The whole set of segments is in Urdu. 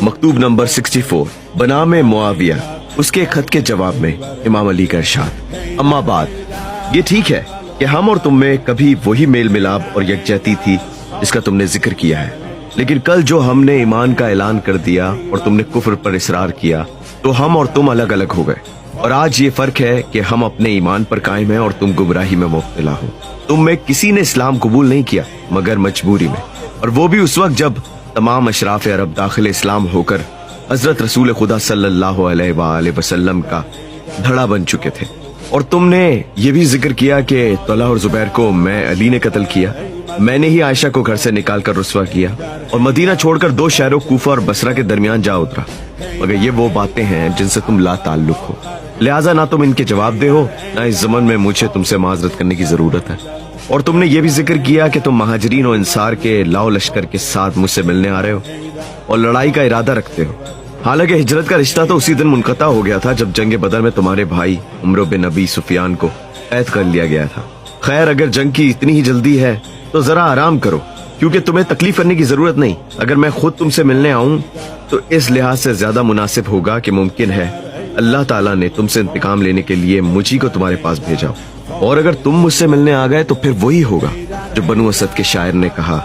مکتوب نمبر 64 بنام معاویہ، اس کے خط کے جواب میں امام علی کا ارشاد: اما بعد، یہ ٹھیک ہے کہ ہم اور تم میں کبھی وہی میل ملاپ اور یکجہتی تھی جس کا تم نے ذکر کیا ہے، لیکن کل جو ہم نے ایمان کا اعلان کر دیا اور تم نے کفر پر اصرار کیا تو ہم اور تم الگ الگ ہو گئے، اور آج یہ فرق ہے کہ ہم اپنے ایمان پر قائم ہیں اور تم گمراہی میں مبتلا ہو۔ تم میں کسی نے اسلام قبول نہیں کیا مگر مجبوری میں، اور وہ بھی اس وقت جب تمام اشراف عرب داخل اسلام ہو کر حضرت رسول خدا صلی اللہ علیہ وآلہ وسلم کا دھڑا بن چکے تھے۔ اور تم نے یہ بھی ذکر کیا کہ طلحہ اور زبیر کو میں علی نے قتل کیا، میں نے ہی عائشہ کو گھر سے نکال کر رسوا کیا اور مدینہ چھوڑ کر 2 شہروں کوفہ اور بصرہ کے درمیان جا اترا، مگر یہ وہ باتیں ہیں جن سے تم لا تعلق ہو، لہٰذا نہ تم ان کے جواب دے ہو، نہ اس زمن میں مجھے تم سے معذرت کرنے کی ضرورت ہے۔ اور تم نے یہ بھی ذکر کیا کہ تم مہاجرین و انصار کے لاؤ لشکر کے ساتھ مجھ سے ملنے آ رہے ہو اور لڑائی کا ارادہ رکھتے ہو، حالانکہ ہجرت کا رشتہ تو اسی دن منقطع ہو گیا تھا جب جنگ بدر میں تمہارے بھائی عمرو بن ابی سفیان کو قید کر لیا گیا تھا۔ خیر، اگر جنگ کی اتنی ہی جلدی ہے تو ذرا آرام کرو، کیونکہ تمہیں تکلیف کرنے کی ضرورت نہیں۔ اگر میں خود تم سے ملنے آؤں تو اس لحاظ سے زیادہ مناسب ہوگا کہ ممکن ہے اللہ تعالیٰ نے تم سے انتقام لینے کے لیے مجھی کو تمہارے پاس بھیجا، اور اگر تم مجھ سے ملنے آ گئے تو پھر وہی ہوگا جو بنو اسد کے شاعر نے کہا: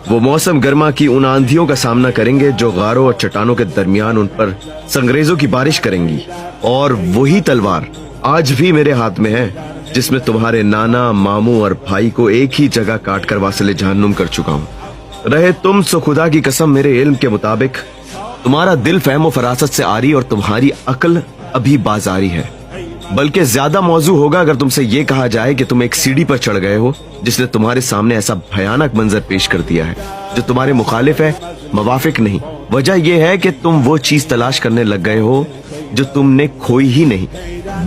وہ موسم گرما کی ان آندھیوں کا سامنا کریں گے جو غاروں اور چٹانوں کے درمیان ان پر سنگریزوں کی بارش کریں گی، اور وہی تلوار آج بھی میرے ہاتھ میں ہے جس میں تمہارے نانا، ماموں اور بھائی کو ایک ہی جگہ کاٹ کر واصل جہنم کر چکا ہوں۔ رہے تم سو خدا کی قسم میرے علم کے مطابق تمہارا دل فہم و فراست سے آری اور تمہاری عقل ابھی بازاری ہے، بلکہ زیادہ موضوع ہوگا اگر تم سے یہ کہا جائے کہ تم ایک سیڑھی پر چڑھ گئے ہو جس نے تمہارے سامنے ایسا بھیانک منظر پیش کر دیا ہے جو تمہارے مخالف ہے، موافق نہیں۔ وجہ یہ ہے کہ تم وہ چیز تلاش کرنے لگ گئے ہو جو تم نے کھوئی ہی نہیں،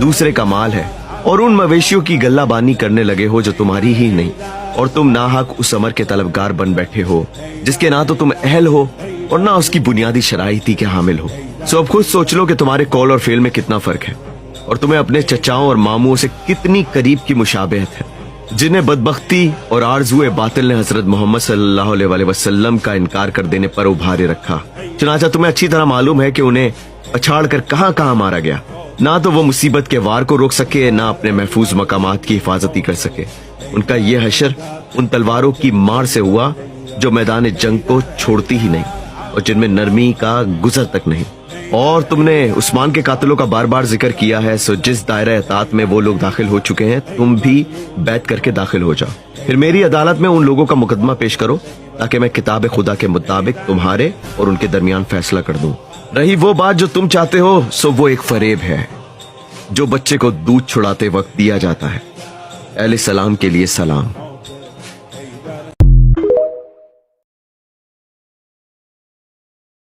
دوسرے کا مال ہے، اور ان مویشیوں کی گلہ بانی کرنے لگے ہو جو تمہاری ہی نہیں، اور تم ناحق اس امر کے طلبگار بن بیٹھے ہو جس کے نہ تو تم اہل ہو اور نہ اس کی بنیادی شرائطی کے حامل ہو۔ سو اب خود سوچ لو کہ تمہارے قول اور فعل میں کتنا فرق ہے، اور تمہیں اپنے چچاؤں اور ماموں سے کتنی قریب کی مشابہت ہے، جنہیں بدبختی اور آرزوئے باطل نے حضرت محمد صلی اللہ علیہ وسلم کا انکار کر دینے پر ابھارے رکھا۔ چنانچہ تمہیں اچھی طرح معلوم ہے کہ انہیں پچھاڑ کر کہاں کہاں مارا گیا، نہ تو وہ مصیبت کے وار کو روک سکے، نہ اپنے محفوظ مقامات کی حفاظتی کر سکے۔ ان کا یہ حشر ان تلواروں کی مار سے ہوا جو میدان جنگ کو چھوڑتی ہی نہیں اور جن میں نرمی کا گزر تک نہیں۔ اور تم نے عثمان کے قاتلوں کا بار بار ذکر کیا ہے، سو جس دائرہ اطاعت میں وہ لوگ داخل ہو چکے ہیں تم بھی بیعت کر کے داخل ہو جاؤ، پھر میری عدالت میں ان لوگوں کا مقدمہ پیش کرو تاکہ میں کتاب خدا کے مطابق تمہارے اور ان کے درمیان فیصلہ کر دوں۔ رہی وہ بات جو تم چاہتے ہو، سو وہ ایک فریب ہے جو بچے کو دودھ چھڑاتے وقت دیا جاتا ہے۔ اہل سلام کے لیے سلام۔